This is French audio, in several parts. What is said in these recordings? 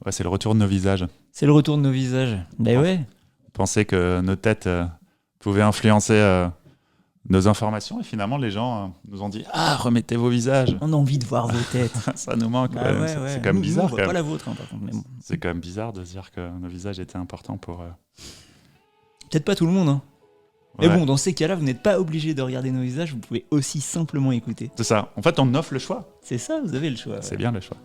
Ouais, c'est le retour de nos visages. C'est le retour de nos visages. Ben On ouais. pensait que nos têtes pouvaient influencer nos informations et finalement les gens nous ont dit ah, remettez vos visages. On a envie de voir vos têtes. Ça nous manque. Bah Ouais. ouais, C'est ouais. quand même Nous on bizarre. voit Quand pas même. la vôtre, hein, par contre. Mais bon. C'est quand même bizarre de se dire que nos visages étaient importants pour. Peut-être pas tout le monde, hein. Mais Ouais. bon, dans ces cas-là, vous n'êtes pas obligé de regarder nos visages, vous pouvez aussi simplement écouter. C'est ça. En fait, on offre le choix. C'est ça, vous avez le choix. C'est bien le choix.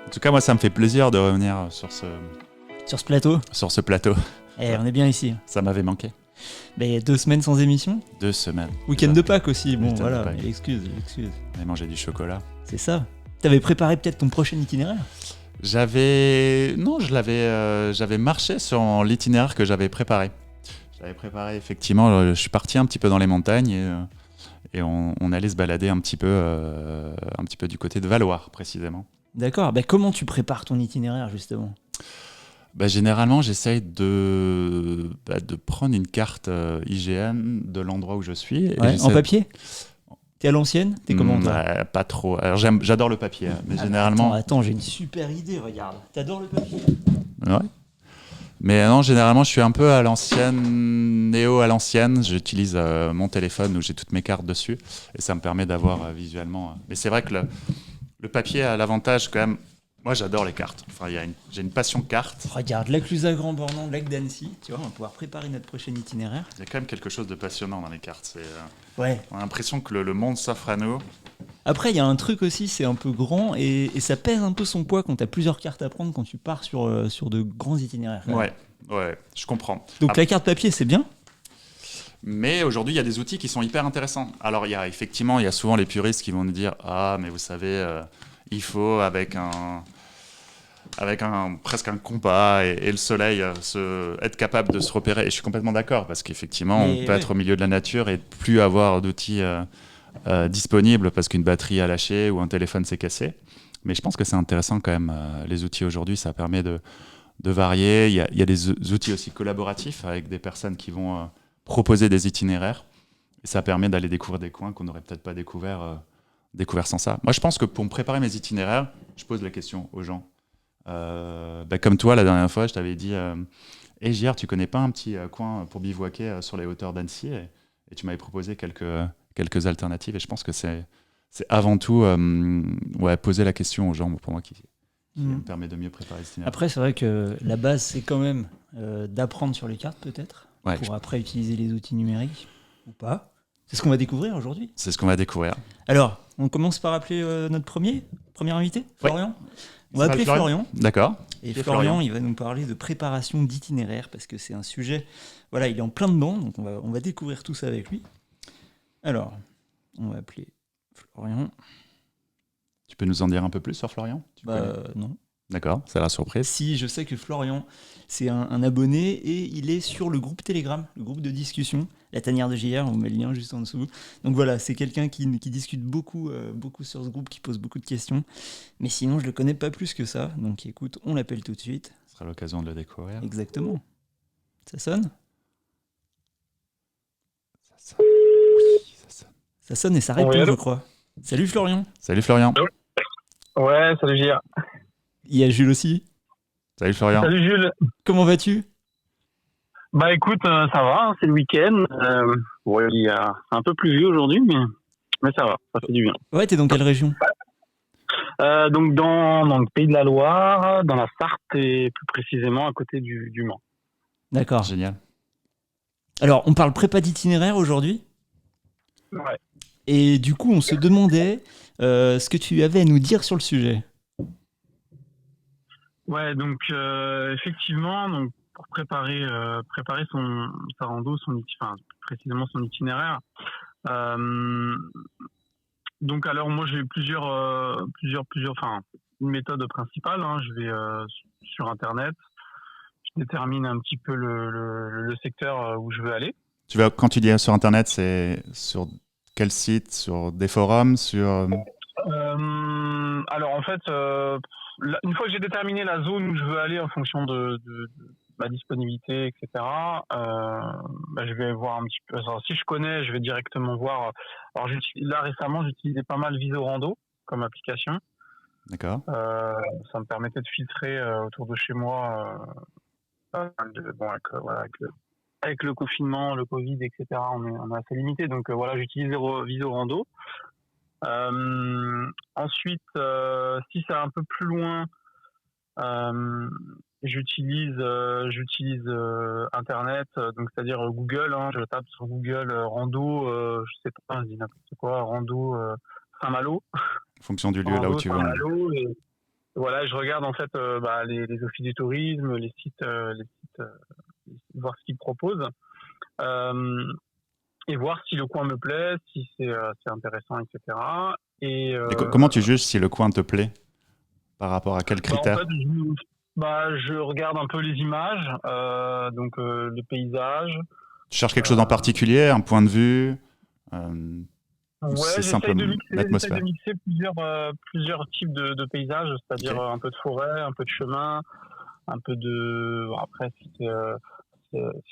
En tout cas, moi, ça me fait plaisir de revenir sur Sur ce plateau, ce plateau. on est bien ici. Ça m'avait manqué. Ben, il y a 2 semaines sans émission. 2 semaines. Week-end de Pâques aussi. Bon, Week-end de voilà, Pâques. excuse. J'ai mangé du chocolat. C'est ça. T'avais préparé peut-être ton prochain itinéraire? J'avais marché sur l'itinéraire que j'avais préparé. J'avais préparé, effectivement, je suis parti un petit peu dans les montagnes et on allait se balader un petit peu du côté de Valloire, précisément. D'accord. Ben, comment tu prépares ton itinéraire, justement? Généralement, j'essaye de prendre une carte IGN de l'endroit où je suis. Et Ouais, j'essaie en papier? T'es à l'ancienne? T'es comment, toi? Pas trop. Alors, j'adore le papier, hein, mais Ah, généralement... Attends, j'ai une super idée, regarde. T'adores le papier? Ouais. Mais non, généralement, je suis un peu à l'ancienne, néo à l'ancienne. J'utilise mon téléphone où j'ai toutes mes cartes dessus et ça me permet d'avoir visuellement. Mais c'est vrai que le papier a l'avantage quand même. Moi, j'adore les cartes. Enfin, j'ai une passion carte. Regarde, lac Lusac-Grand-Bornand, lac d'Annecy. Tu vois, on va pouvoir préparer notre prochain itinéraire. Il y a quand même quelque chose de passionnant dans les cartes. Ouais. On a l'impression que le monde s'offre à nous. Après, il y a un truc aussi, c'est un peu grand et ça pèse un peu son poids quand t'as plusieurs cartes à prendre quand tu pars sur de grands itinéraires. Ouais, je comprends. Donc la carte papier, c'est bien. Mais aujourd'hui, il y a des outils qui sont hyper intéressants. Alors, il y a souvent les puristes qui vont nous dire ah, mais vous savez, il faut avec presque un compas et le soleil être capable de se repérer. Et je suis complètement d'accord parce qu'effectivement, on peut être au milieu de la nature et plus avoir d'outils disponibles parce qu'une batterie a lâché ou un téléphone s'est cassé. Mais je pense que c'est intéressant quand même. Les outils aujourd'hui, ça permet de varier. Il y a des outils aussi collaboratifs avec des personnes qui vont proposer des itinéraires. Et ça permet d'aller découvrir des coins qu'on n'aurait peut-être pas découvert sans ça. Moi, je pense que pour me préparer mes itinéraires, je pose la question aux gens. Comme toi, la dernière fois, je t'avais dit hey, JR, tu connais pas un petit coin pour bivouaquer sur les hauteurs d'Annecy et tu m'avais proposé quelques alternatives. Et je pense que c'est avant tout poser la question aux gens, pour moi, qui me permet de mieux préparer l'itinéraire. Après, c'est vrai que la base, c'est quand même d'apprendre sur les cartes, peut-être, pour après utiliser les outils numériques, ou pas. C'est ce qu'on va découvrir aujourd'hui. C'est ce qu'on va découvrir. Alors, on commence par appeler notre premier invité, Florian. On va appeler Florian. D'accord. Et Florian, il va nous parler de préparation d'itinéraire, parce que c'est un sujet, voilà, il est en plein dedans, donc on va découvrir tout ça avec lui. Alors, on va appeler Florian. Tu peux nous en dire un peu plus sur Florian? Non. D'accord, c'est la surprise. Si, je sais que Florian, c'est un abonné et il est sur le groupe Telegram, le groupe de discussion, la tanière de JR, on vous met le lien juste en dessous. Donc voilà, c'est quelqu'un qui discute beaucoup sur ce groupe, qui pose beaucoup de questions. Mais sinon, je le connais pas plus que ça. Donc écoute, on l'appelle tout de suite. Ce sera l'occasion de le découvrir. Exactement. Ça sonne? Ça sonne et ça répond, je crois. Salut Florian. Salut Florian. Ouais, salut JR. Il y a Jules aussi. Salut Florian. Salut Jules. Comment vas-tu? Bah écoute, ça va, c'est le week-end. Il y a un peu pluvieux aujourd'hui, mais ça va, ça fait du bien. Ouais, t'es dans quelle région? Donc dans le Pays de la Loire, dans la Sarthe et plus précisément à côté du Mans. D'accord. Génial. Alors, on parle prépa d'itinéraire aujourd'hui. Ouais. Et du coup, on se demandait ce que tu avais à nous dire sur le sujet. Ouais, donc effectivement, donc pour préparer sa rando, précisément son itinéraire. Donc alors moi j'ai une méthode principale. Je vais sur internet, je détermine un petit peu le secteur où je veux aller. Quand tu dis sur internet, c'est sur quel site? Sur des forums? Alors en fait, une fois que j'ai déterminé la zone où je veux aller en fonction de ma disponibilité, etc., je vais voir un petit peu. Alors, si je connais, je vais directement voir. Alors là récemment, j'utilisais pas mal Visorando comme application. D'accord. Ça me permettait de filtrer autour de chez moi. Avec le confinement, le Covid, etc., on est assez limité. Donc voilà, j'utilise Visorando. Ensuite, si c'est un peu plus loin, j'utilise Internet, donc c'est-à-dire Google. Je tape sur Google rando, je sais pas, je dis n'importe quoi, rando Saint-Malo. En fonction du lieu là où Rando tu vas. Saint-Malo. Et voilà, je regarde en fait les offices du tourisme, les sites, voir ce qu'ils proposent. Et voir si le coin me plaît, si c'est intéressant, etc. Et comment tu juges si le coin te plaît? Par rapport à quels critères? En fait, je regarde un peu les images, donc les paysages. Tu cherches quelque chose en particulier, un point de vue, ou c'est J'essaye simplement de l'atmosphère? mixer plusieurs types de paysages, c'est-à-dire un peu de forêt, un peu de chemin, un peu de... Bon, après, si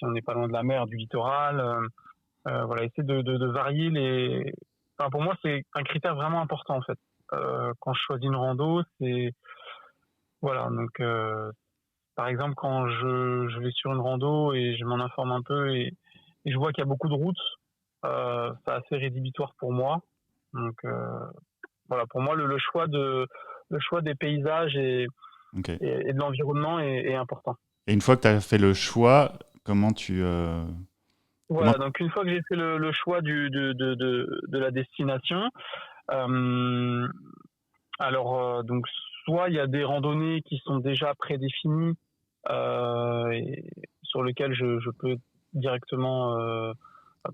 on n'est pas loin de la mer, du littoral. Voilà, essayer de varier les... Enfin, pour moi, c'est un critère vraiment important, en fait. Quand je choisis une rando, c'est... Voilà, donc... par exemple, quand je vais sur une rando et je m'en informe un peu et je vois qu'il y a beaucoup de routes, c'est assez rédhibitoire pour moi. Donc voilà, pour moi, le choix des paysages et de l'environnement est important. Et une fois que tu as fait le choix, comment tu... Voilà, donc une fois que j'ai fait le choix de la destination, alors donc soit il y a des randonnées qui sont déjà prédéfinies sur lesquelles je peux directement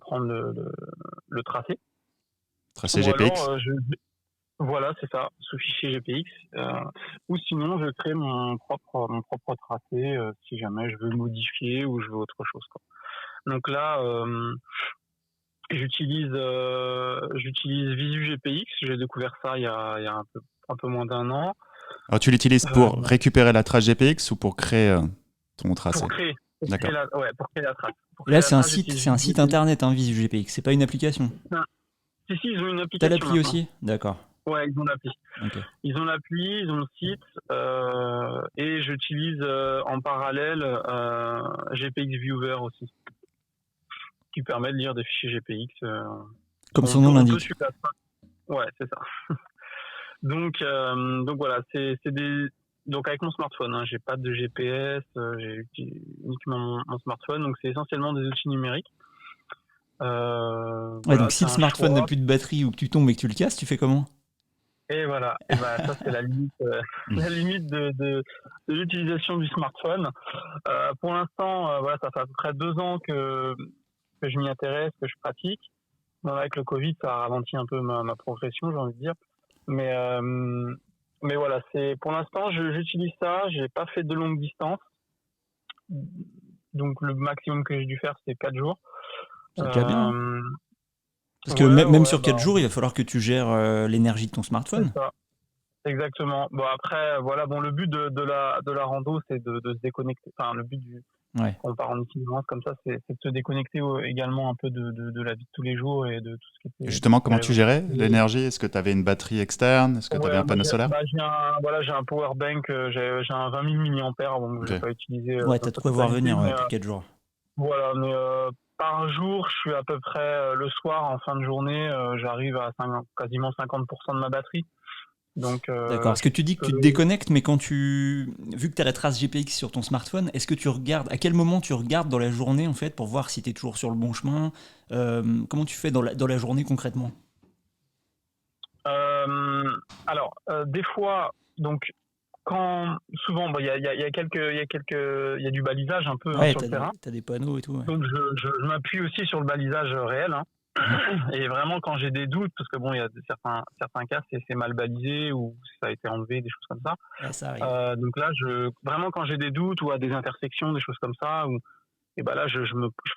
prendre le tracé. Tracé GPX. Alors, voilà, c'est ça, sous fichier GPX. Ou sinon, je crée mon propre tracé si jamais je veux modifier ou je veux autre chose, quoi. Donc là, j'utilise Visu GPX. J'ai découvert ça il y a un peu moins d'un an. Alors tu l'utilises pour récupérer la trace GPX ou pour créer ton tracé? Pour créer la trace. Et là, c'est un site internet, Visu GPX. C'est pas une application. Si, ils ont une application. T'as l'appli aussi? D'accord. Ouais, ils ont l'appli. Okay. Ils ont l'appli, ils ont le site, et j'utilise en parallèle GPX Viewer aussi, qui permet de lire des fichiers GPX. Comme son nom l'indique. Ouais, c'est ça. Donc voilà, donc avec mon smartphone, j'ai pas de GPS, j'ai uniquement mon smartphone, donc c'est essentiellement des outils numériques. Donc si le smartphone n'a plus de batterie ou que tu tombes et que tu le casses, tu fais comment? Et voilà, ça c'est la limite, de l'utilisation du smartphone. Pour l'instant, ça fait à peu près 2 ans que je m'y intéresse, que je pratique. Bon, avec le Covid, ça a ralenti un peu ma progression, j'ai envie de dire. Mais voilà, pour l'instant, j'utilise ça. J'ai pas fait de longue distance, donc le maximum que j'ai dû faire, c'est 4 jours. C'est déjà bien. Parce que même sur 4 jours, il va falloir que tu gères l'énergie de ton smartphone. C'est ça. Exactement. Bon, après, voilà, le but de la rando, c'est de se déconnecter. Enfin, le but quand on part en itinérance comme ça, c'est de se déconnecter également un peu de la vie de tous les jours et de tout ce qui était... Et justement, comment tu gérais l'énergie? Est-ce que tu avais une batterie externe? Est-ce que tu avais un panneau solaire? J'ai un power bank, j'ai un 20 000 mAh, donc je vais pas utiliser... Ouais, t'as de quoi voir venir pour 4 jours. Voilà, mais par jour, je suis à peu près le soir, en fin de journée, j'arrive à quasiment 50% de ma batterie. D'accord. Parce que tu dis que tu te déconnectes, mais vu que tu as la trace GPX sur ton smartphone, est-ce que tu regardes, à quel moment tu regardes dans la journée en fait pour voir si tu es toujours sur le bon chemin? Comment tu fais dans la journée concrètement? Alors, des fois, donc souvent, il y a du balisage un peu sur le terrain. T'as des panneaux et tout. Ouais. Donc je m'appuie aussi sur le balisage réel. Et vraiment, quand j'ai des doutes, parce que bon, il y a certains cas, c'est mal balisé ou ça a été enlevé, des choses comme ça. Ouais, ça arrive. Donc là, vraiment, quand j'ai des doutes ou à des intersections, des choses comme ça, et là, je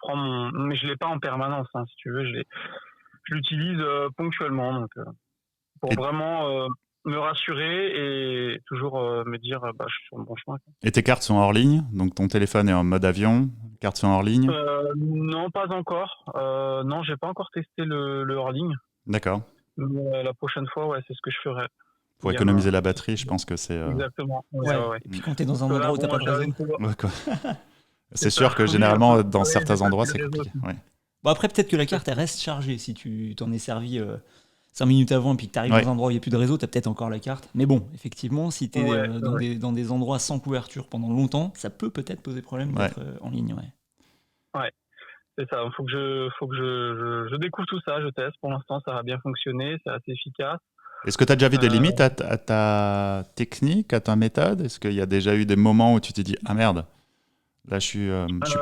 prends mais je l'ai pas en permanence, si tu veux, je l'utilise ponctuellement, donc pour vraiment me rassurer et toujours me dire, je suis sur le bon chemin. Et tes cartes sont hors ligne, donc ton téléphone est en mode avion, les cartes sont hors ligne? Non, pas encore. Non, j'ai pas encore testé le hors ligne. D'accord. Mais la prochaine fois, ouais, c'est ce que je ferai. Pour économiser la batterie, je pense que c'est... Exactement. Et puis quand tu es dans un endroit où tu n'as pas de réseau. Ouais, quoi. C'est sûr que généralement, dans certains endroits, c'est compliqué. Ouais. Bon, après, peut-être que la carte, elle reste chargée. Si tu t'en es servi 5 minutes avant et puis que tu arrives dans un endroit où il n'y a plus de réseau, tu as peut-être encore la carte. Mais bon, effectivement, si tu es dans des endroits sans couverture pendant longtemps, ça peut-être poser problème d'être en ligne. Ouais, c'est ça. Il faut que je découvre tout ça, je teste. Pour l'instant, ça va bien fonctionner, c'est assez efficace. Est-ce que tu as déjà vu des limites à ta technique, à ta méthode? Est-ce qu'il y a déjà eu des moments où tu t'es dit « Ah merde, là je suis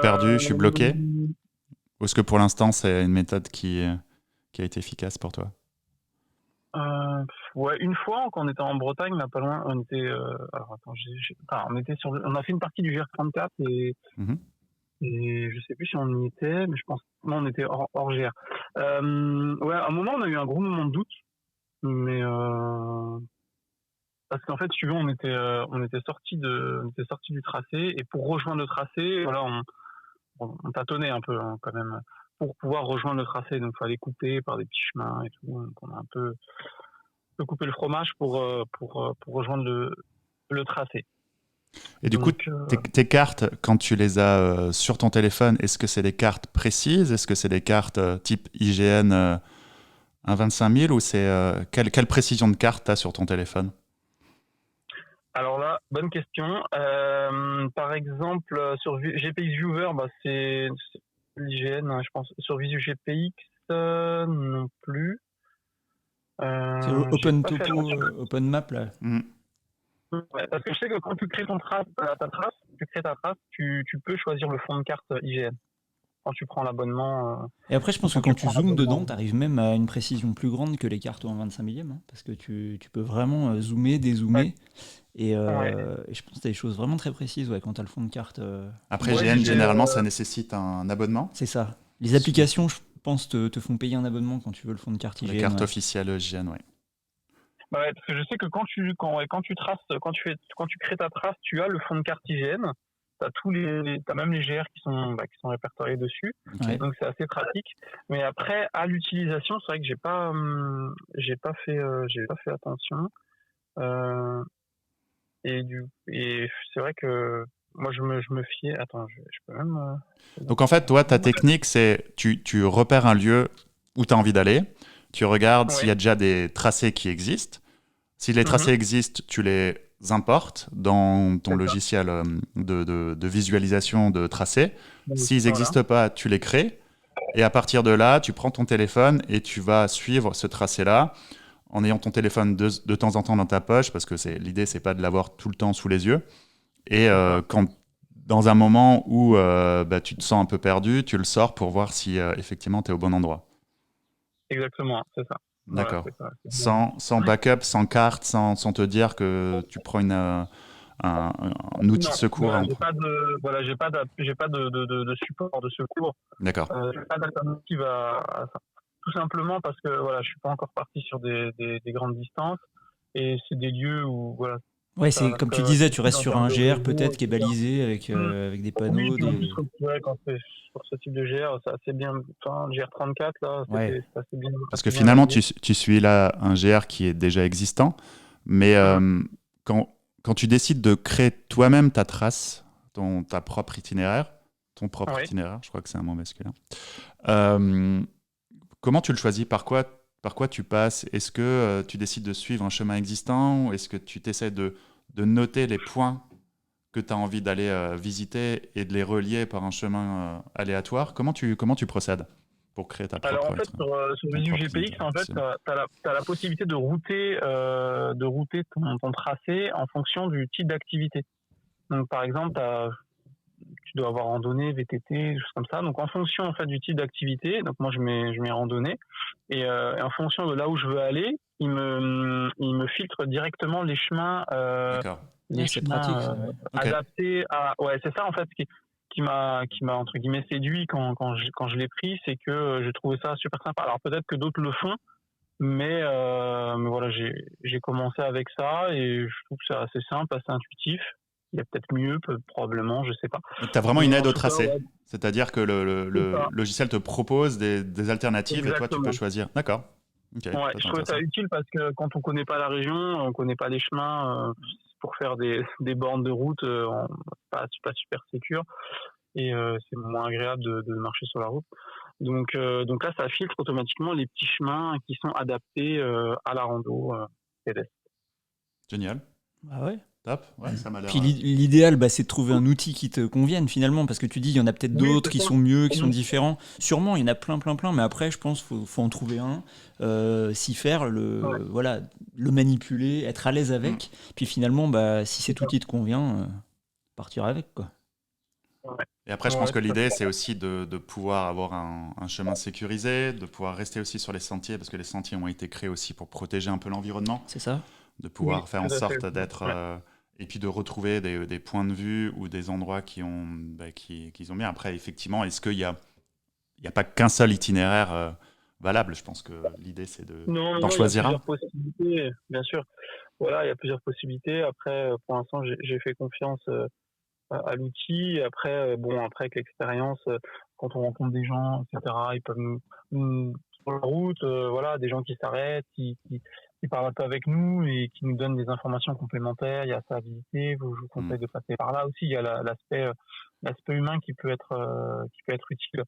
perdu, je suis bloqué » Ou est-ce que pour l'instant c'est une méthode qui a été efficace pour toi? Ouais, une fois quand on était en Bretagne, là pas loin, on était alors attends, on a fait une partie du GR34 et je sais plus si on y était, mais je pense non, on était hors GR. Ouais, à un moment on a eu un gros moment de doute, mais parce qu'en fait, si tu veux, on était sorti du tracé, et pour rejoindre le tracé, voilà, on tâtonnait un peu quand même pour pouvoir rejoindre le tracé, donc il fallait couper par des petits chemins et tout, donc on a un peu coupé le fromage pour rejoindre le tracé. Et du coup, tes cartes, quand tu les as sur ton téléphone, est-ce que c'est des cartes précises? Est-ce que c'est des cartes type IGN 125 000 ou c'est quelle précision de carte tu as sur ton téléphone? Alors là, bonne question. Par exemple, sur GPX Viewer, c'est l'IGN, je pense. Sur Visu GPX, non plus. C'est Open Topo, Open Map, là. Ouais, parce que je sais que quand tu crées ta trace, tu peux choisir le fond de carte IGN. Quand tu prends l'abonnement. Et après, je pense que quand tu zoomes dedans, tu arrives même à une précision plus grande que les cartes en 25 millième, parce que tu peux vraiment zoomer, dézoomer. Ouais. Et je pense que tu as des choses vraiment très précises quand tu as le fond de carte. Après, IGN, généralement, ça nécessite un abonnement. C'est ça. Les applications, je pense, te font payer un abonnement quand tu veux le fond de carte IGN. La carte officielle IGN, oui. Ouais, parce que je sais que quand tu crées ta trace, tu as le fond de carte IGN. T'as même les GR qui sont répertoriés dessus. Okay. Donc c'est assez pratique. Mais après, à l'utilisation, c'est vrai que j'ai pas fait attention. Et c'est vrai que moi je me fiais. Attends, je peux même. Donc en fait, toi, ta technique, c'est tu repères un lieu où tu as envie d'aller. Tu regardes s'il y a déjà des tracés qui existent. Si les tracés existent, tu les importes dans ton logiciel de visualisation de tracés. S'ils n'existent pas, tu les crées. Et à partir de là, tu prends ton téléphone et tu vas suivre ce tracé-là en ayant ton téléphone de temps en temps dans ta poche, parce que l'idée, c'est pas de l'avoir tout le temps sous les yeux. Et quand, dans un moment où tu te sens un peu perdu, tu le sors pour voir si effectivement tu es au bon endroit. Exactement, c'est ça. D'accord. Voilà, sans backup, sans carte, sans te dire que tu prends un outil de secours. J'ai pas de support de secours. D'accord. J'ai pas d'alternative à ça. Tout simplement parce que je suis pas encore parti sur des grandes distances, et c'est des lieux où Ouais, c'est comme tu disais, tu restes sur un GR peut-être qui est balisé avec des panneaux. Quand c'est sur ce type de GR, c'est assez bien. Enfin, GR34 là, c'est assez bien. Parce que finalement, tu suis là un GR qui est déjà existant, mais quand tu décides de créer toi-même ta trace, ton propre itinéraire, je crois que c'est un mot masculin. Comment tu le choisis? Par quoi tu passes? Est-ce que tu décides de suivre un chemin existant, ou est-ce que tu t'essaies de noter les points que tu as envie d'aller visiter et de les relier par un chemin aléatoire? Comment tu procèdes pour créer ta propre... Alors en fait, sur Visu GPX, en fait, tu as la possibilité de router ton tracé en fonction du type d'activité. Donc par exemple, tu dois avoir randonnée, VTT, des choses comme ça. Donc en fonction en fait du type d'activité, donc moi je mets randonnée, et en fonction de là où je veux aller, il me filtre directement les chemins. C'est pratique. Adaptés à. Ouais, c'est ça en fait qui m'a entre guillemets séduit quand je l'ai pris, c'est que j'ai trouvé ça super sympa. Alors peut-être que d'autres le font, mais voilà, j'ai commencé avec ça et je trouve que c'est assez simple, assez intuitif. Il y a peut-être mieux, probablement, je sais pas. Tu as vraiment une aide au tracé. C'est-à-dire que le logiciel te propose des alternatives. Exactement. Et toi, tu peux choisir. D'accord. Ok, Ouais, je trouvais ça utile parce que quand on connaît pas la région, on connaît pas les chemins, pour faire des bornes de route, c'est pas super sécure et c'est moins agréable de marcher sur la route. Donc là, ça filtre automatiquement les petits chemins qui sont adaptés à la rando pédestre. Génial. Ah ouais. Top. Ouais, ça m'a l'air. Puis l'idéal, c'est de trouver un outil qui te convienne finalement, parce que tu dis il y en a peut-être Oui, d'autres c'est qui ça. sont mieux, qui sont différents. Sûrement, il y en a plein, mais après, je pense faut en trouver un, s'y faire, Ouais. voilà, le manipuler, être à l'aise avec. Puis finalement, si cet outil te convient, partir avec quoi. Ouais. Et après, je pense Ouais, que tout à l'idée, fait. c'est aussi de pouvoir avoir un chemin sécurisé, de pouvoir rester aussi sur les sentiers, parce que les sentiers ont été créés aussi pour protéger un peu l'environnement, C'est ça. de Oui, pouvoir faire en tout à fait. sorte d'être... Ouais. et puis de retrouver des points de vue ou des endroits qui ont bien. Après, effectivement, est-ce qu'il y a pas qu'un seul itinéraire valable? Je pense que l'idée, c'est Non, d'en non, il y a choisir un. plusieurs possibilités, bien sûr. Voilà, il y a plusieurs possibilités. Après, pour l'instant, j'ai fait confiance à l'outil. Après, après avec l'expérience, quand on rencontre des gens, etc., ils peuvent sur la route, voilà, des gens qui s'arrêtent, qui parlent un peu avec nous et qui nous donnent des informations complémentaires. Il y a ça à visiter. Je vous conseille de passer par là aussi. Il y a l'aspect humain qui peut être utile.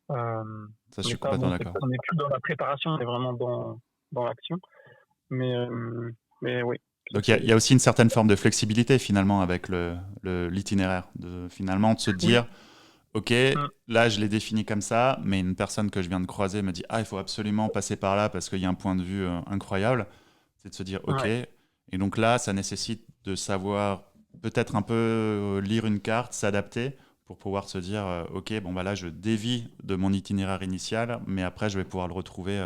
Ça, je Mais suis ça, complètement bon, d'accord. on n'est plus dans la préparation, on est vraiment dans l'action. Mais oui. Donc il y a aussi une certaine forme de flexibilité finalement avec l'itinéraire, de finalement de se Oui. dire, ok, là je l'ai défini comme ça, mais une personne que je viens de croiser me dit, ah, il faut absolument passer par là parce qu'il y a un point de vue incroyable, c'est de se dire, ok, Ouais. et donc là ça nécessite de savoir peut-être un peu lire une carte, s'adapter pour pouvoir se dire, ok, bon bah là je dévie de mon itinéraire initial, mais après je vais pouvoir le retrouver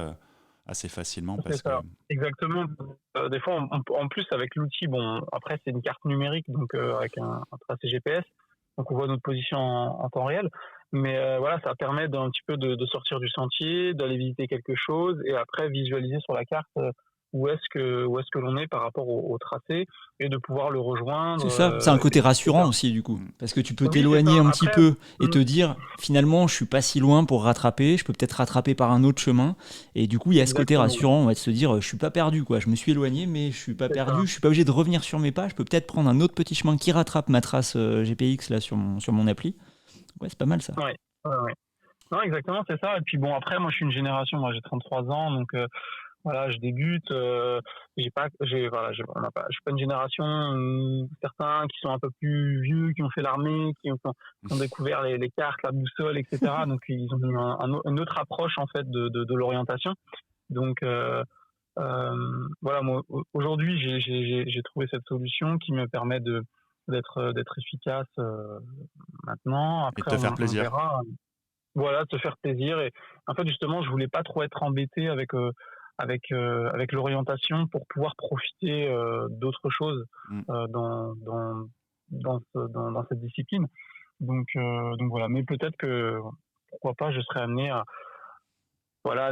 assez facilement C'est parce que... ça, exactement. Des fois, en plus, avec l'outil, bon, après, c'est une carte numérique, donc avec un tracé GPS, donc on voit notre position en temps réel. Mais voilà, ça permet d'un petit peu de sortir du sentier, d'aller visiter quelque chose, et après visualiser sur la carte où est-ce que l'on est par rapport au tracé, et de pouvoir le rejoindre. C'est ça, c'est un côté rassurant etc. aussi du coup, parce que tu peux Oui, c'est t'éloigner ça. un petit Après, peu et te dire finalement je suis pas si loin pour rattraper, je peux peut-être rattraper par un autre chemin et du coup il y a ce côté exactement, rassurant, on va se dire je suis pas perdu quoi, je me suis éloigné mais je suis pas c'est ça. perdu, je suis pas obligé de revenir sur mes pas, je peux peut-être prendre un autre petit chemin qui rattrape ma trace GPX là sur mon appli. Ouais, c'est pas mal ça. Ouais, ouais, ouais. Non, exactement, c'est ça. Et puis bon, après, moi, je suis une génération, moi, j'ai 33 ans, donc voilà, je débute. Je suis pas une génération, certains qui sont un peu plus vieux, qui ont fait l'armée, qui ont découvert les cartes, la boussole, etc. Donc ils ont eu une autre approche en fait de l'orientation. Donc voilà, moi aujourd'hui j'ai trouvé cette solution qui me permet d'être efficace maintenant. Et de Après te faire on plaisir. verra. Voilà, de se faire plaisir. Et en fait, justement, je voulais pas trop être embêté avec l'orientation pour pouvoir profiter d'autres choses dans cette discipline. Donc voilà. Mais peut-être que, pourquoi pas, je serais amené à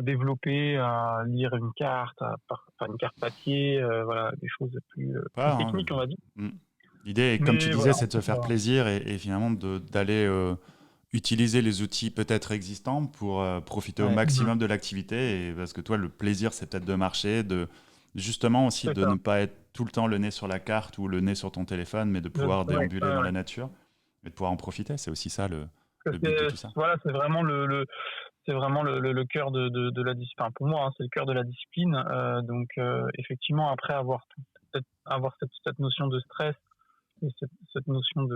développer, à lire une carte, enfin une carte papier, voilà, des choses plus Voilà, hein. techniques, on va dire. L'idée, comme tu Mais disais, voilà. c'est de se faire plaisir et finalement d'aller utiliser les outils peut-être existants pour profiter au Ouais. maximum de l'activité. Et parce que toi, le plaisir, c'est peut-être de marcher, justement aussi C'est de ça. ne pas être tout le temps le nez sur la carte ou le nez sur ton téléphone, mais de pouvoir Ouais, déambuler ouais, dans ouais. la nature et de pouvoir en profiter. C'est aussi ça le but de C'est tout ça. voilà, c'est vraiment c'est vraiment le cœur de la discipline. Enfin, pour moi, hein, c'est le cœur de la discipline. Donc, effectivement, après avoir cette notion de stress et cette notion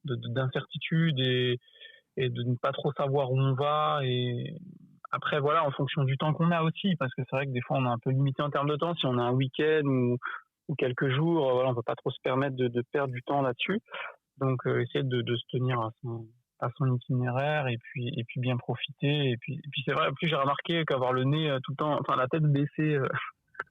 d'incertitude et de ne pas trop savoir où on va. Et après, voilà, en fonction du temps qu'on a aussi, parce que c'est vrai que des fois, on est un peu limité en termes de temps. Si on a un week-end ou quelques jours, voilà, on ne peut pas trop se permettre de perdre du temps là-dessus. Donc, essayer de se tenir à son itinéraire et puis bien profiter. Et puis c'est vrai, en plus, j'ai remarqué qu'avoir le nez tout le temps, enfin, la tête baissée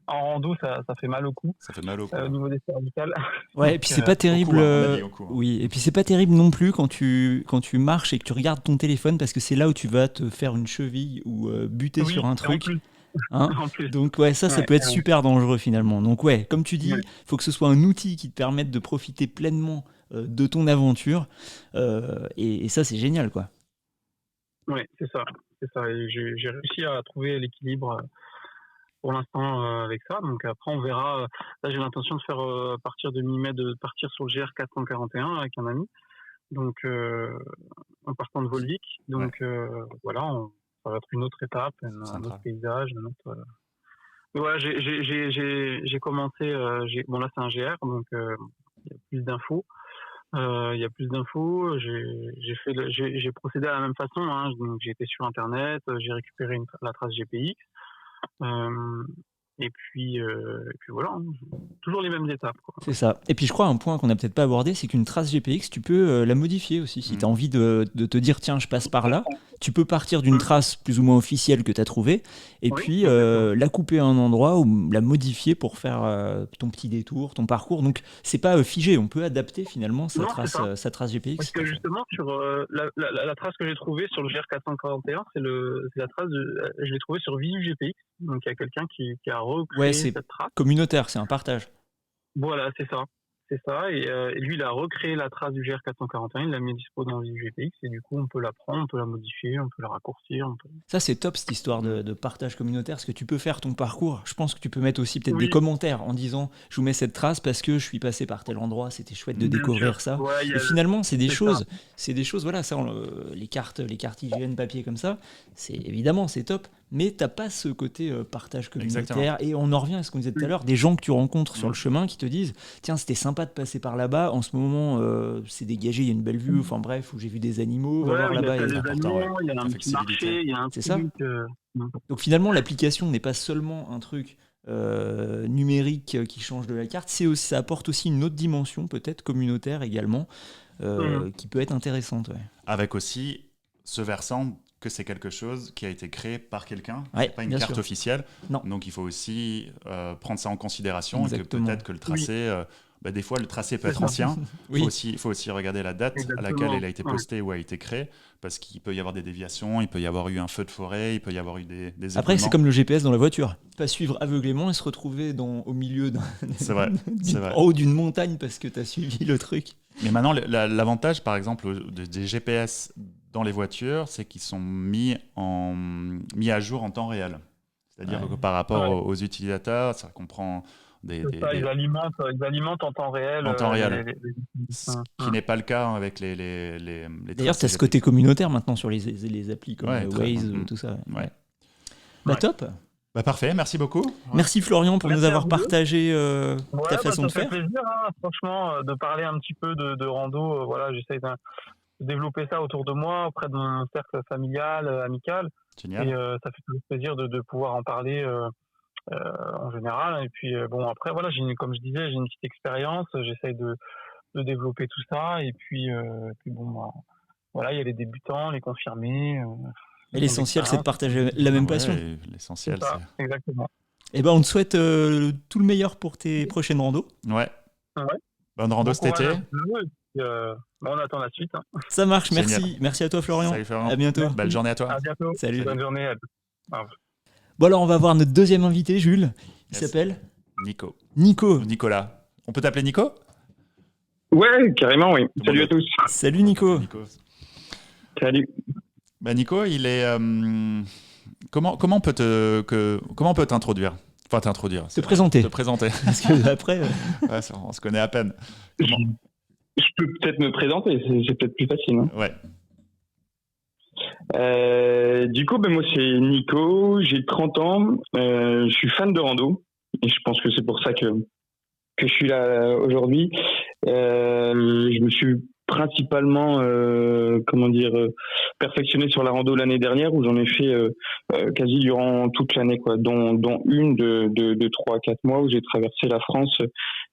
en rando, ça fait mal au cou, Ça fait mal au cou. au niveau des cervicales. Ouais, et Donc, puis c'est pas Au terrible. cou, hein, on a dit au cou. Hein. Oui, et puis c'est pas terrible non plus quand tu marches et que tu regardes ton téléphone parce que c'est là où tu vas te faire une cheville ou buter sur oui, un et en truc. plus, Hein. en plus. Donc ouais, ça Ouais, peut être super dangereux finalement. Donc ouais, comme tu dis, ouais, il faut que ce soit un outil qui te permette de profiter pleinement de ton aventure. Et ça, c'est génial, quoi. ouais, c'est ça. C'est ça. Et j'ai réussi à trouver l'équilibre pour l'instant avec ça. Donc après, on verra. Là, j'ai l'intention de faire à partir de mi-mai, de partir sur le GR 441 avec un ami. Donc, en partant de Volvic. Donc voilà, ça va être une autre étape, un autre paysage, un autre. Ouais, j'ai commencé. Bon là, c'est un GR, donc il y a plus d'infos. J'ai procédé à la même façon. Hein. Donc, j'ai été sur Internet, j'ai récupéré la trace GPX. Et puis voilà, hein. Toujours les mêmes étapes, quoi. C'est ça. Et puis je crois un point qu'on n'a peut-être pas abordé, c'est qu'une trace GPX, tu peux la modifier aussi. Si tu as envie de te dire, tiens, je passe par là, tu peux partir d'une trace plus ou moins officielle que tu as trouvée, et puis la couper à un endroit ou la modifier pour faire ton petit détour, ton parcours. Donc c'est pas figé, on peut adapter finalement sa trace GPX. Parce que justement, sur la trace que j'ai trouvée sur le GR441, c'est la trace je l'ai trouvée sur Visu GPX. Donc il y a quelqu'un qui a recréé cette trace. Communautaire, c'est un partage. Voilà, c'est ça. Et lui, il a recréé la trace du GR441, il l'a mis dispo dans Visu GPX, et du coup, on peut la prendre, on peut la modifier, on peut la raccourcir. Ça, c'est top, cette histoire de partage communautaire, parce que tu peux faire ton parcours. Je pense que tu peux mettre aussi peut-être des commentaires en disant, je vous mets cette trace parce que je suis passé par tel endroit, c'était chouette de découvrir ça. Ouais, et finalement, c'est des choses, voilà, ça, les cartes hygiène papier comme ça, évidemment, c'est top. Mais t'as pas ce côté partage communautaire. Exactement. Et on en revient à ce qu'on disait tout à l'heure, des gens que tu rencontres sur le chemin qui te disent, tiens, c'était sympa de passer par là-bas, en ce moment c'est dégagé, il y a une belle vue, enfin bref, où j'ai vu des animaux, va voir là-bas, il y a un petit marché, il y a un truc. C'est ça. Donc finalement, l'application n'est pas seulement un truc numérique qui change de la carte, ça apporte aussi une autre dimension, peut-être communautaire également, qui peut être intéressante. Ouais. Avec aussi ce versant que c'est quelque chose qui a été créé par quelqu'un, c'est pas une carte officielle. Non. Donc il faut aussi prendre ça en considération. Exactement. Et que peut-être que le tracé, des fois le tracé peut être ancien. Il faut aussi regarder la date à laquelle il a été posté ou a été créé, parce qu'il peut y avoir des déviations, il peut y avoir eu un feu de forêt, il peut y avoir eu des Après, c'est comme le GPS dans la voiture. Pas suivre aveuglément et se retrouver au milieu en haut d'une montagne parce que tu as suivi le truc. Mais maintenant, l'avantage, par exemple, des GPS dans les voitures, c'est qu'ils sont mis à jour en temps réel. C'est-à-dire que par rapport aux utilisateurs, ça comprend ils alimentent en temps réel. Ce qui n'est pas le cas avec les D'ailleurs, tu as ce côté communautaire maintenant sur les applis comme Waze, tout ça. Ouais. Top. Parfait, merci beaucoup. Merci Florian pour nous avoir partagé ta façon de faire. Ça fait plaisir, hein, franchement, de parler un petit peu de rando. Voilà, j'essaie de développer ça autour de moi, auprès de mon cercle familial, amical. Génial. Et ça fait toujours plaisir de pouvoir en parler en général. Et puis après, voilà, comme je disais, j'ai une petite expérience. J'essaie de développer tout ça. Et puis voilà, il y a les débutants, les confirmés. Et l'essentiel, c'est de partager la même passion. L'essentiel, c'est exactement. Et on te souhaite tout le meilleur pour tes prochaines randos. Ouais. Bonne rando cet été. On attend la suite. Hein. Ça marche, merci. Merci à toi Florian. Salut Florian. À bientôt. Belle journée à toi. À bientôt. Salut. Bonne journée. Bon alors on va voir notre deuxième invité, Jules. Il s'appelle Nicolas. On peut t'appeler Nico ? Ouais, carrément, oui. Salut à tous. Salut Nico. Salut. Nico, il est... Comment on peut t'introduire ? Enfin, t'introduire. Te présenter. Parce que après... on se connaît à peine. Je peux peut-être me présenter, c'est peut-être plus facile. Hein. Ouais. Du coup, moi c'est Nico, j'ai 30 ans, je suis fan de rando et je pense que c'est pour ça que je suis là aujourd'hui. Je me suis principalement perfectionné sur la rando l'année dernière où j'en ai fait quasi durant toute l'année, quoi, dont une de 3-4 mois où j'ai traversé la France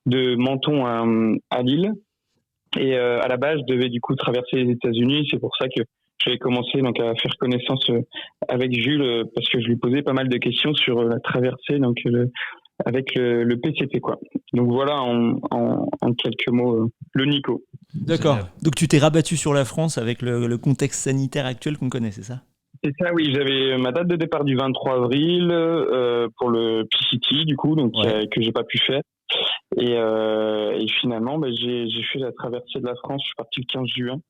de Menton à Lille. Et à la base, je devais du coup traverser les États-Unis. C'est pour ça que j'avais commencé donc à faire connaissance avec Jules parce que je lui posais pas mal de questions sur la traversée donc avec le PCT, quoi. Donc voilà en quelques mots le Nico. D'accord. Génial. Donc tu t'es rabattu sur la France avec le contexte sanitaire actuel qu'on connaît, c'est ça ? C'est ça, oui. J'avais ma date de départ du 23 avril pour le PCT du coup, donc que j'ai pas pu faire. Et finalement, j'ai fait la traversée de la France. Je suis parti le 15 juin.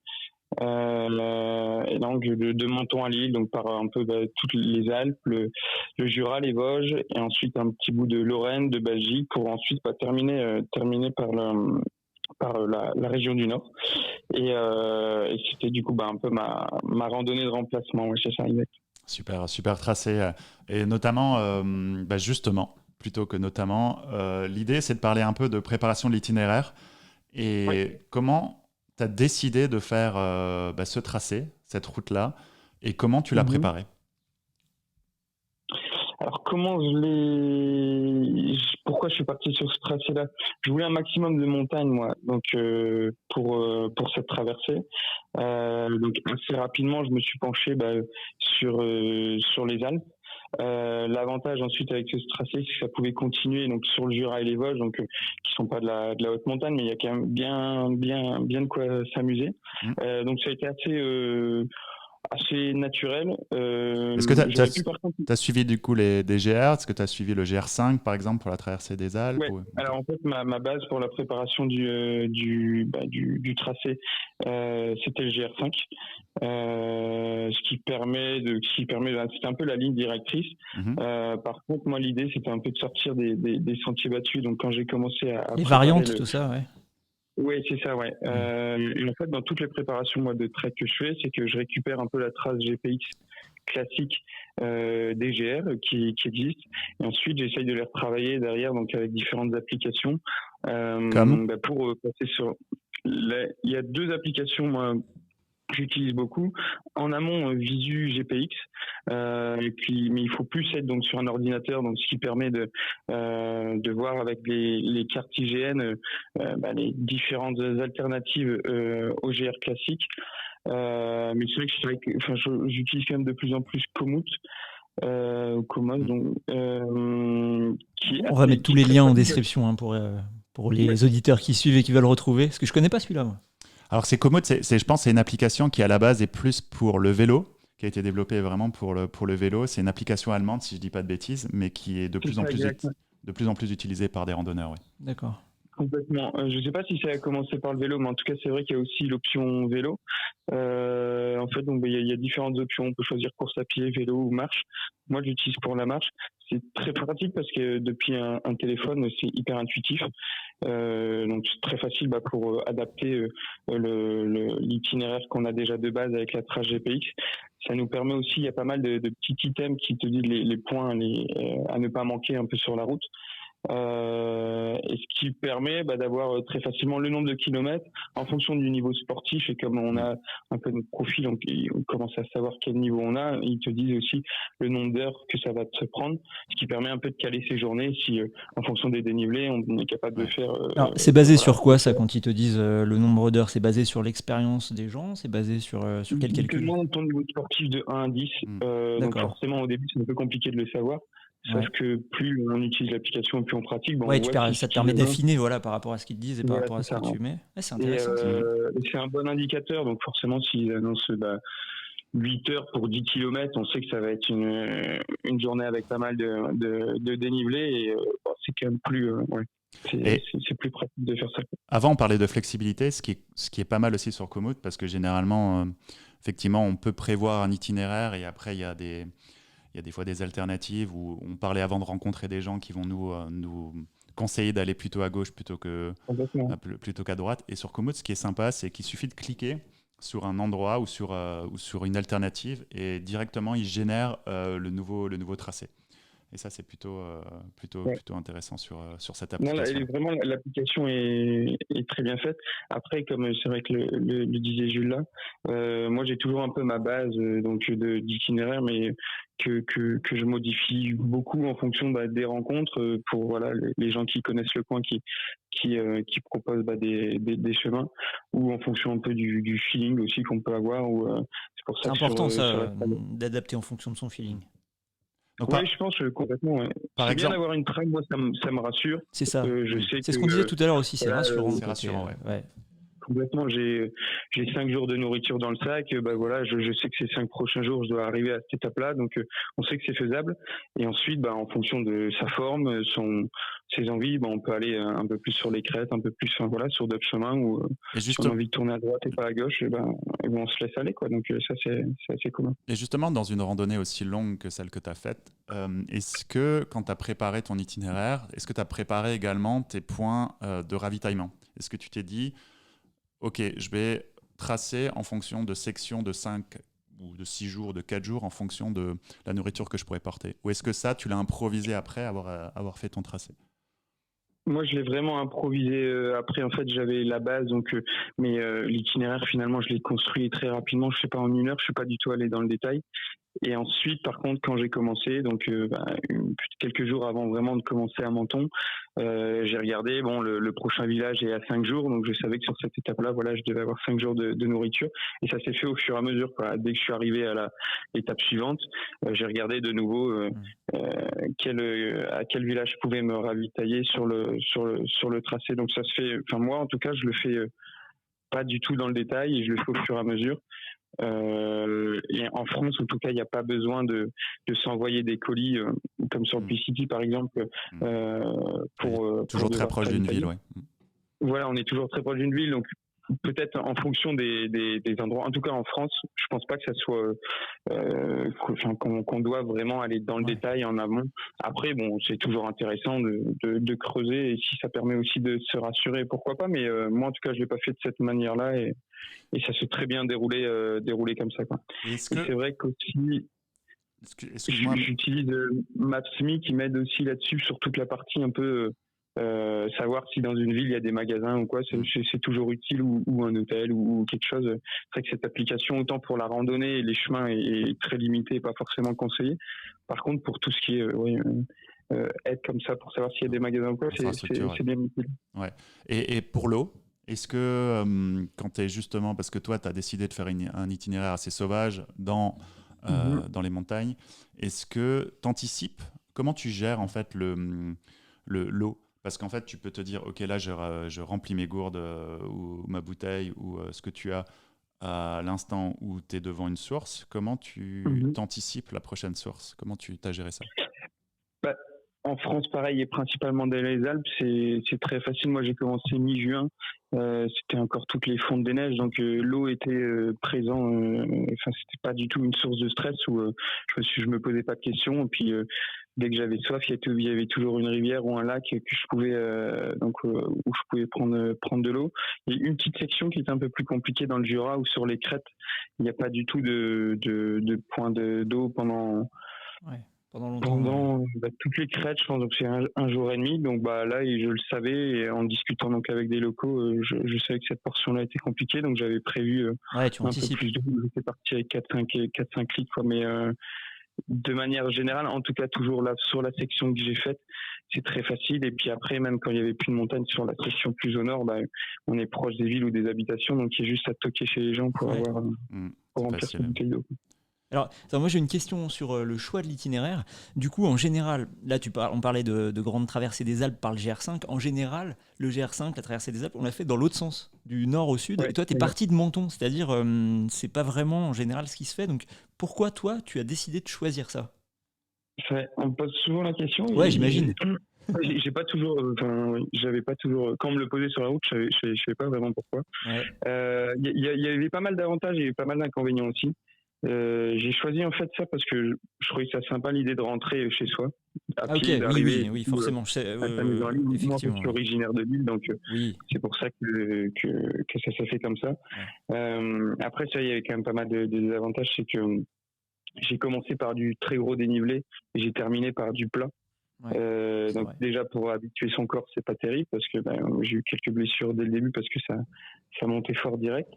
Et donc de Menton à Lille, donc par un peu toutes les Alpes, le Jura, les Vosges, et ensuite un petit bout de Lorraine, de Belgique, pour ensuite terminer par la région du Nord. Et c'était du coup un peu ma randonnée de remplacement. Ouais, c'est ça, exact. Super, super tracé. Et notamment, justement, plutôt que notamment, l'idée c'est de parler un peu de préparation de l'itinéraire. Et comment tu as décidé de faire ce tracé, cette route-là, et comment tu l'as préparé? Alors pourquoi je suis parti sur ce tracé-là? Je voulais un maximum de montagne, moi, donc pour cette traversée. Donc assez rapidement, je me suis penché sur les Alpes. L'avantage ensuite avec ce tracé, c'est que ça pouvait continuer donc sur le Jura et les Vosges, donc qui sont pas de la haute montagne, mais il y a quand même bien de quoi s'amuser. Donc ça a été assez naturel. Est-ce que tu as suivi du coup des GR? Est-ce que tu as suivi le GR5 par exemple pour la traversée des Alpes? Ouais. Alors en fait, ma base pour la préparation du tracé, c'était le GR5, ce qui permet, c'était un peu la ligne directrice. Par contre, moi l'idée c'était un peu de sortir des sentiers battus. Donc quand j'ai commencé à les variantes, tout ça, ouais. Oui, c'est ça, ouais. Et en fait, dans toutes les préparations moi, de trek que je fais, c'est que je récupère un peu la trace GPX classique des GR qui existent. Et ensuite, j'essaye de les retravailler derrière, donc avec différentes applications. Pour passer sur... Il y a 2 applications, moi, j'utilise beaucoup. En amont, Visu GPX, mais il faut plus être donc sur un ordinateur, donc ce qui permet de voir avec les cartes IGN les différentes alternatives au GR classique. Mais c'est vrai que j'utilise quand même de plus en plus Komoot. Donc, on va mettre tous les liens en description pour les auditeurs qui suivent et qui veulent retrouver, parce que je connais pas celui-là, moi. Alors c'est Komoot, je pense c'est une application qui à la base est plus pour le vélo, qui a été développée vraiment pour le vélo. C'est une application allemande, si je dis pas de bêtises, mais qui est de plus en plus utilisée par des randonneurs. Oui. D'accord. Complètement. Je ne sais pas si ça a commencé par le vélo, mais en tout cas, c'est vrai qu'il y a aussi l'option vélo. En fait, donc il y a différentes options. On peut choisir course à pied, vélo ou marche. Moi, j'utilise pour la marche. C'est très pratique parce que depuis un téléphone, c'est hyper intuitif. Donc c'est très facile pour adapter l'itinéraire qu'on a déjà de base avec la trace GPX. Ça nous permet aussi, il y a pas mal de petits items qui te disent les points à ne pas manquer un peu sur la route. Et ce qui permet d'avoir très facilement le nombre de kilomètres en fonction du niveau sportif, et comme on a un peu notre profil, on commence à savoir quel niveau on a, ils te disent aussi le nombre d'heures que ça va te prendre, ce qui permet un peu de caler ses journées si en fonction des dénivelés on est capable de faire. Alors, c'est basé sur quoi ça quand ils te disent le nombre d'heures? C'est basé sur l'expérience des gens? C'est basé sur quel calcul? Ton niveau sportif de 1 à 10, donc forcément au début c'est un peu compliqué de le savoir. Sauf que plus on utilise l'application, plus on pratique. Ça te permet d'affiner par rapport à ce qu'ils te disent et par rapport à ce que tu mets. C'est intéressant. Et c'est un bon indicateur. Donc forcément, s'ils annoncent 8 heures pour 10 km, on sait que ça va être une journée avec pas mal de dénivelé. Et c'est quand même plus... c'est plus pratique de faire ça. Avant, on parlait de flexibilité, ce qui est pas mal aussi sur Komoot, parce que généralement, effectivement, on peut prévoir un itinéraire et après, il y a des fois des alternatives où on parlait avant de rencontrer des gens qui vont nous conseiller d'aller plutôt à gauche plutôt qu'à droite. Et sur Komoot, ce qui est sympa, c'est qu'il suffit de cliquer sur un endroit ou sur une alternative et directement, il génère le nouveau tracé. Et ça, c'est plutôt intéressant sur cette application. Vraiment, l'application est très bien faite. Après, comme c'est vrai que le disait Jules là, moi j'ai toujours un peu ma base d'itinéraire, mais que je modifie beaucoup en fonction des rencontres pour les gens qui connaissent le coin, qui proposent des chemins, ou en fonction un peu du feeling aussi qu'on peut avoir. C'est pour ça c'est important d'adapter en fonction de son feeling. Donc, je pense complètement. Ouais. C'est bien d'avoir une track, moi ça me rassure. C'est ça. Je sais c'est ce qu'on disait tout à l'heure aussi, c'est rassurant. C'est rassurant, ouais. complètement. J'ai 5 jours de nourriture dans le sac. Bah voilà, je sais que ces 5 prochains jours, je dois arriver à cette étape-là. Donc, on sait que c'est faisable. Et ensuite, bah, en fonction de sa forme, ses envies, bah, on peut aller un peu plus sur les crêtes, un peu plus, enfin, voilà, sur d'autres chemins où si on a envie de tourner à droite et pas à gauche, et ben, on se laisse aller, quoi. Donc, ça, c'est assez commun. Et justement, dans une randonnée aussi longue que celle que tu as faite, est-ce que quand tu as préparé ton itinéraire, est-ce que tu as préparé également tes points de ravitaillement? Est-ce que tu t'es dit, OK, je vais tracer en fonction de sections de 5 ou de 6 jours, de 4 jours, en fonction de la nourriture que je pourrais porter? Ou est-ce que ça, tu l'as improvisé après avoir fait ton tracé? Moi, je l'ai vraiment improvisé. Après, en fait, j'avais la base, donc, mais l'itinéraire, finalement, je l'ai construit très rapidement. Je sais pas, en 1 heure, je suis pas du tout allé dans le détail. Et ensuite, par contre, quand j'ai commencé, donc quelques jours avant vraiment de commencer à Menton, j'ai regardé, bon, le prochain village est à 5 jours, donc je savais que sur cette étape-là, voilà, je devais avoir 5 jours de nourriture. Et ça s'est fait au fur et à mesure, quoi. Dès que je suis arrivé à l'étape suivante, j'ai regardé de nouveau à quel village je pouvais me ravitailler sur le tracé. Donc ça se fait, enfin moi en tout cas, je le fais pas du tout dans le détail et je le fais au fur et à mesure. Et en France, en tout cas, il n'y a pas besoin de s'envoyer des colis comme sur City par exemple. Toujours très proche d'une ville, ouais. Voilà, on est toujours très proche d'une ville, donc peut-être en fonction des endroits. En tout cas, en France, je pense pas que ça soit qu'on doit vraiment aller dans le détail en amont. Après, bon, c'est toujours intéressant de creuser et si ça permet aussi de se rassurer, pourquoi pas. Mais moi, en tout cas, je l'ai pas fait de cette manière-là et ça s'est très bien déroulé comme ça, quoi. Et c'est vrai qu'aussi, j'utilise Maps.me qui m'aide aussi là-dessus sur toute la partie un peu savoir si dans une ville il y a des magasins ou quoi, c'est toujours utile ou un hôtel ou quelque chose. C'est vrai que cette application, autant pour la randonnée et les chemins, est très limitée et pas forcément conseillée. Par contre, pour tout ce qui est aide comme ça pour savoir s'il y a des magasins ou quoi, c'est bien utile. Ouais. Et pour l'eau, est-ce que quand tu es justement, parce que toi tu as décidé de faire un itinéraire assez sauvage dans les montagnes, est-ce que tu anticipes, comment tu gères en fait l'eau? Parce qu'en fait, tu peux te dire, OK, là, je remplis mes gourdes ou ma bouteille ou ce que tu as à l'instant où tu es devant une source. Comment tu t'anticipes la prochaine source? Comment tu as géré ça? En France, pareil, et principalement dans les Alpes, c'est très facile. Moi, j'ai commencé mi-juin. C'était encore toutes les fontes des neiges, donc l'eau était présente. Enfin, c'était pas du tout une source de stress où je me posais pas de questions. Et puis dès que j'avais soif, il y avait toujours une rivière ou un lac que je pouvais où je pouvais prendre de l'eau. Il y a une petite section qui est un peu plus compliquée dans le Jura où sur les crêtes, il n'y a pas du tout de point d'eau pendant. Ouais. Pendant longtemps. Toutes les crêtes, je pense, donc c'est un jour et demi. Donc là, je le savais, et en discutant donc avec des locaux, je savais que cette portion-là était compliquée, donc j'avais prévu un peu plus d'eau. J'étais parti avec 4-5 litres, quoi. Mais de manière générale, en tout cas toujours là sur la section que j'ai faite, c'est très facile. Et puis après, même quand il y avait plus de montagne sur la section plus au nord, on est proche des villes ou des habitations, donc il y a juste à toquer chez les gens pour remplir sa bouteille d'eau. Alors, moi j'ai une question sur le choix de l'itinéraire. Du coup, en général, là on parlait de grandes traversées des Alpes par le GR5. En général, le GR5, la traversée des Alpes, on l'a fait dans l'autre sens, du nord au sud. Ouais, et toi, tu es parti de Menton, c'est-à-dire c'est pas vraiment en général ce qui se fait. Donc, pourquoi toi, tu as décidé de choisir ça? On me pose souvent la question. Ouais, j'imagine. J'avais pas toujours, quand on me le posait sur la route, je savais pas vraiment pourquoi. Il y avait pas mal d'avantages et pas mal d'inconvénients aussi. J'ai choisi en fait ça parce que je trouvais ça sympa l'idée de rentrer chez soi à pied, d'arriver. Oui, forcément. Moi, je suis originaire de Lille, donc c'est pour ça que ça s'est fait comme ça. Après, ça, il y avait quand même pas mal de désavantages, c'est que j'ai commencé par du très gros dénivelé et j'ai terminé par du plat. Donc déjà pour habituer son corps, c'est pas terrible parce que j'ai eu quelques blessures dès le début parce que ça montait fort direct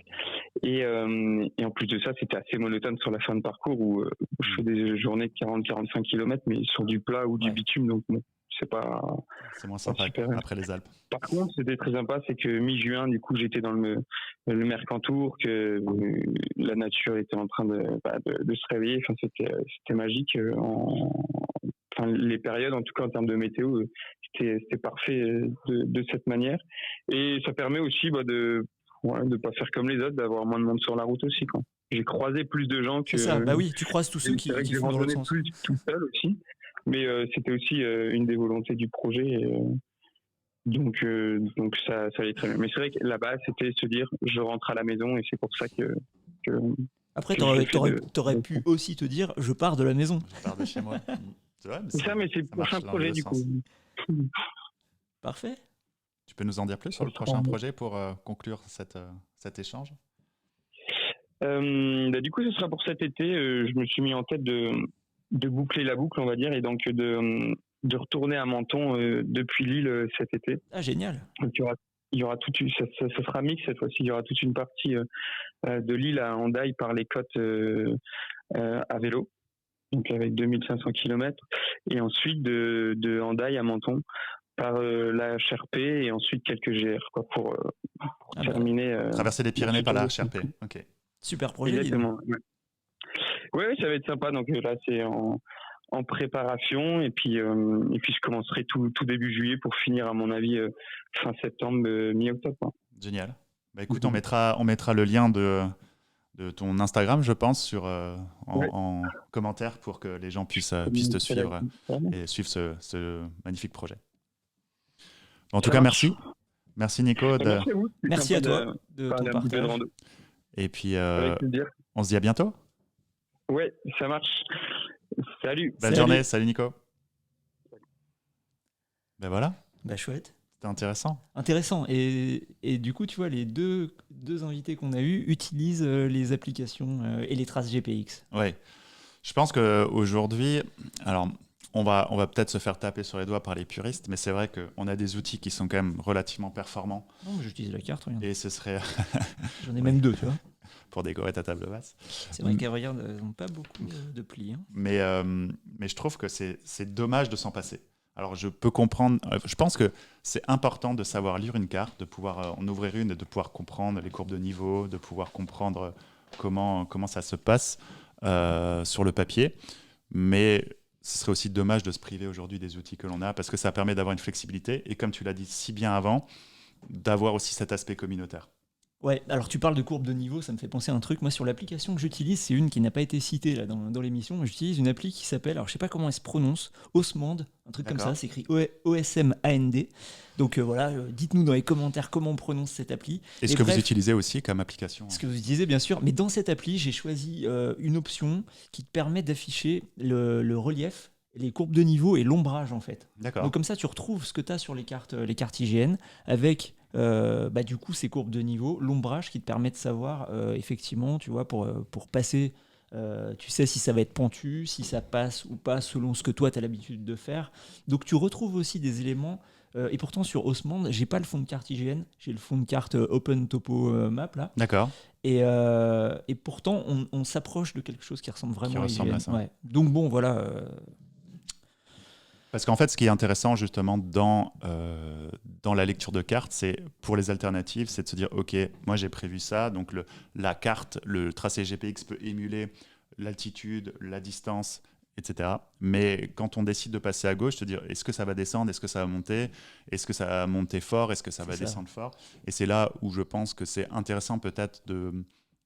et en plus de ça c'était assez monotone sur la fin de parcours où je fais des journées de 40-45 km mais sur du plat ou du bitume, donc bon, c'est moins sympa après les Alpes. Par contre, c'était très sympa, c'est que mi-juin, du coup, j'étais dans le Mercantour, que la nature était en train de se réveiller. Enfin, c'était magique. Les périodes, en tout cas en termes de météo, c'était parfait de cette manière. Et ça permet aussi de pas faire comme les autres, d'avoir moins de monde sur la route aussi, quoi. J'ai croisé plus de gens que. C'est ça, bah oui, tu croises tous ceux qui j'ai font dans l'autre randonné sens. plus tout seul aussi, mais c'était aussi une des volontés du projet. Donc ça allait très bien. Mais c'est vrai que là-bas, c'était se dire, je rentre à la maison, et c'est pour ça que Après, que t'aurais pu aussi te dire, je pars de la maison. Je pars de chez moi. C'est vrai, c'est ça, mais c'est le prochain projet du coup. Parfait. Tu peux nous en dire plus sur le prochain projet pour conclure cet échange? Du coup, ce sera pour cet été. Je me suis mis en tête de boucler la boucle, on va dire, et donc de retourner à Menton depuis Lille cet été. Ah, génial. Donc, il y aura ça sera mix cette fois-ci. Il y aura toute une partie de Lille à Hendaye par les côtes à vélo, donc avec 2500 km, et ensuite de Hendaye à Menton par la HRP, et ensuite quelques GR, quoi, pour terminer. Traverser les Pyrénées par la HRP. Ok. Super projet. Exactement. Ouais, ça va être sympa. Donc là, c'est en préparation, et puis je commencerai tout début juillet pour finir, à mon avis, fin septembre, mi-octobre, quoi. Génial. Bah écoute, on mettra le lien de ton Instagram, je pense, en commentaire, pour que les gens puissent te suivre et suivre ce magnifique projet. En tout cas, merci. Merci Nico. Merci à toi de ton partage. Et puis, on se dit à bientôt. Ouais, ça marche. Salut. Bonne journée. Salut Nico. Ben voilà. Bah chouette. C'était intéressant. Intéressant. Et du coup, tu vois, les deux invités qu'on a eus utilisent les applications et les traces GPX. Ouais. Je pense qu'aujourd'hui, alors on va peut-être se faire taper sur les doigts par les puristes, mais c'est vrai qu'on a des outils qui sont quand même relativement performants. Non, mais j'utilise la carte, regarde. Et ce serait... J'en ai même deux, tu vois. Pour décorer ta table basse. C'est vrai qu'elles n'ont pas beaucoup de plis. Hein. Mais je trouve que c'est dommage de s'en passer. Alors je peux comprendre, je pense que c'est important de savoir lire une carte, de pouvoir en ouvrir une et de pouvoir comprendre les courbes de niveau, de pouvoir comprendre comment ça se passe sur le papier. Mais ce serait aussi dommage de se priver aujourd'hui des outils que l'on a, parce que ça permet d'avoir une flexibilité et, comme tu l'as dit si bien avant, d'avoir aussi cet aspect communautaire. Ouais, alors tu parles de courbe de niveau, ça me fait penser à un truc. Moi, sur l'application que j'utilise, c'est une qui n'a pas été citée là, dans l'émission. J'utilise une appli qui s'appelle, alors je sais pas comment elle se prononce, Osmand, un truc comme ça, c'est écrit O-S-M-A-N-D. Donc voilà, dites-nous dans les commentaires comment on prononce cette appli. Et ce que vous utilisez aussi comme application. Ce que vous utilisez, bien sûr. Mais dans cette appli, j'ai choisi une option qui te permet d'afficher le relief, les courbes de niveau et l'ombrage, en fait. D'accord. Donc comme ça, tu retrouves ce que tu as sur les cartes IGN avec du coup ces courbes de niveau, l'ombrage qui te permet de savoir effectivement, tu vois, pour passer, tu sais si ça va être pentu, si ça passe ou pas selon ce que toi tu as l'habitude de faire. Donc tu retrouves aussi des éléments. Et pourtant sur Osmand, j'ai pas le fond de carte IGN, j'ai le fond de carte Open Topo Map là. D'accord. Et pourtant on s'approche de quelque chose qui ressemble vraiment à IGN. À ça. Ouais. Donc bon voilà. Parce qu'en fait, ce qui est intéressant justement dans la lecture de cartes, c'est pour les alternatives, c'est de se dire, ok, moi j'ai prévu ça, donc la carte, le tracé GPX peut émuler l'altitude, la distance, etc. Mais quand on décide de passer à gauche, se dire, est-ce que ça va descendre, est-ce que ça va monter, est-ce que ça va monter fort, est-ce que ça va descendre fort? Et c'est là où je pense que c'est intéressant peut-être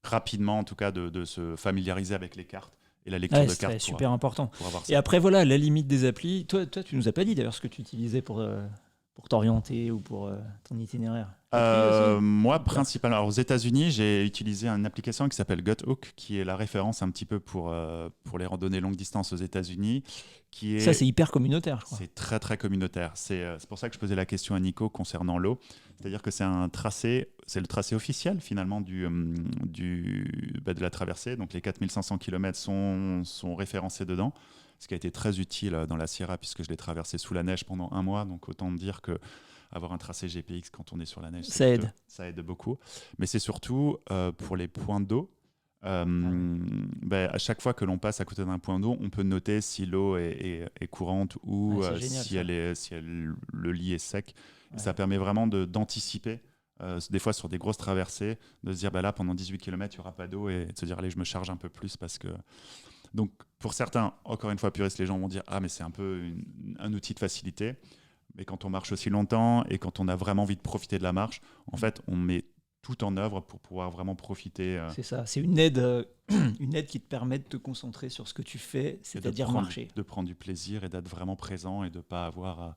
rapidement en tout cas, de se familiariser avec les cartes. Et la lecture de cartes. C'est super important. Pour avoir ça. Et après, voilà, la limite des applis. Toi, tu nous as pas dit d'ailleurs ce que tu utilisais pour t'orienter ou pour ton itinéraire. Moi, principalement. Alors, aux États-Unis, j'ai utilisé une application qui s'appelle Guthook, qui est la référence un petit peu pour les randonnées longue distance aux États-Unis. Ça, c'est hyper communautaire, je crois. C'est très, très communautaire. C'est pour ça que je posais la question à Nico concernant l'eau. C'est-à-dire que c'est le tracé officiel finalement de la traversée. Donc les 4500 km sont référencés dedans, ce qui a été très utile dans la Sierra puisque je l'ai traversé sous la neige pendant 1 mois. Donc autant dire que avoir un tracé GPX quand on est sur la neige, ça aide. Ça aide beaucoup. Mais c'est surtout pour les points d'eau. À chaque fois que l'on passe à côté d'un point d'eau, on peut noter si l'eau est courante ou génial, si le lit est sec. Ouais. Ça permet vraiment d'anticiper, des fois sur des grosses traversées, de se dire là pendant 18 km il n'y aura pas d'eau et de se dire allez je me charge un peu plus parce que... Donc pour certains, encore une fois puristes, les gens vont dire mais c'est un peu un outil de facilité. Mais quand on marche aussi longtemps et quand on a vraiment envie de profiter de la marche, en fait on met tout en œuvre pour pouvoir vraiment profiter. C'est ça, c'est une aide, une aide qui te permet de te concentrer sur ce que tu fais, c'est-à-dire marcher. De prendre du plaisir et d'être vraiment présent et de ne pas avoir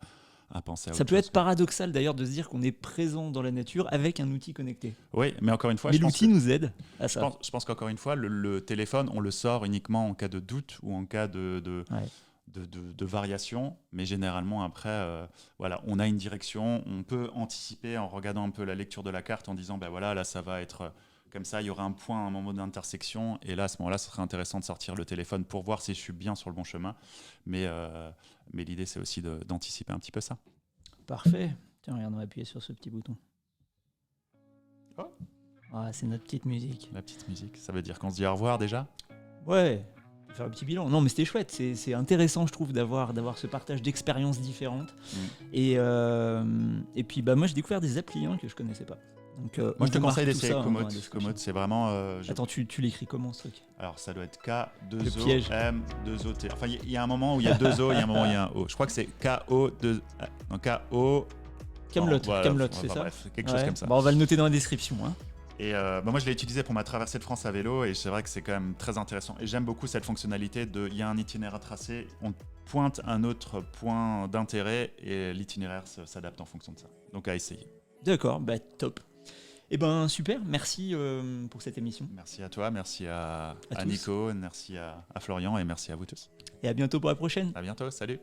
à penser à autre Ça peut chose. être paradoxal d'ailleurs de se dire qu'on est présent dans la nature avec un outil connecté. Oui, mais encore une fois, mais l'outil nous aide à ça. Je pense qu'encore une fois, le téléphone, on le sort uniquement en cas de doute ou en cas de variation, mais généralement après, voilà, on a une direction, on peut anticiper en regardant un peu la lecture de la carte en disant, ben voilà, là ça va être comme ça, il y aura un point, un moment d'intersection, et là à ce moment-là, ce serait intéressant de sortir le téléphone pour voir si je suis bien sur le bon chemin, mais l'idée c'est aussi d'anticiper un petit peu ça. Parfait. Tiens, regarde, on va appuyer sur ce petit bouton. Oh. Ah, c'est notre petite musique. La petite musique, ça veut dire qu'on se dit au revoir déjà ? Ouais. Faire un petit bilan. Non, mais c'était chouette. C'est intéressant, je trouve, d'avoir ce partage d'expériences différentes. Et puis, moi, j'ai découvert des applis que je connaissais pas. Donc, moi, je te conseille d'essayer Komoot. Komoot, c'est vraiment. Attends, tu l'écris comment ce truc ? Alors, ça doit être K2OM2OT. Enfin, il y a un moment où il y a 2 O, il y a un moment où il y a un O. Je crois que c'est KO2. Non, KO. Camelot, c'est ça ? Bref, quelque chose comme ça. On va le noter dans la description. Et moi, je l'ai utilisé pour ma traversée de France à vélo et c'est vrai que c'est quand même très intéressant. Et j'aime beaucoup cette fonctionnalité il y a un itinéraire tracé, on pointe un autre point d'intérêt et l'itinéraire s'adapte en fonction de ça. Donc à essayer. D'accord, top. Super, merci pour cette émission. Merci à toi, merci à Nico, merci à Florian et merci à vous tous. Et à bientôt pour la prochaine. À bientôt, salut.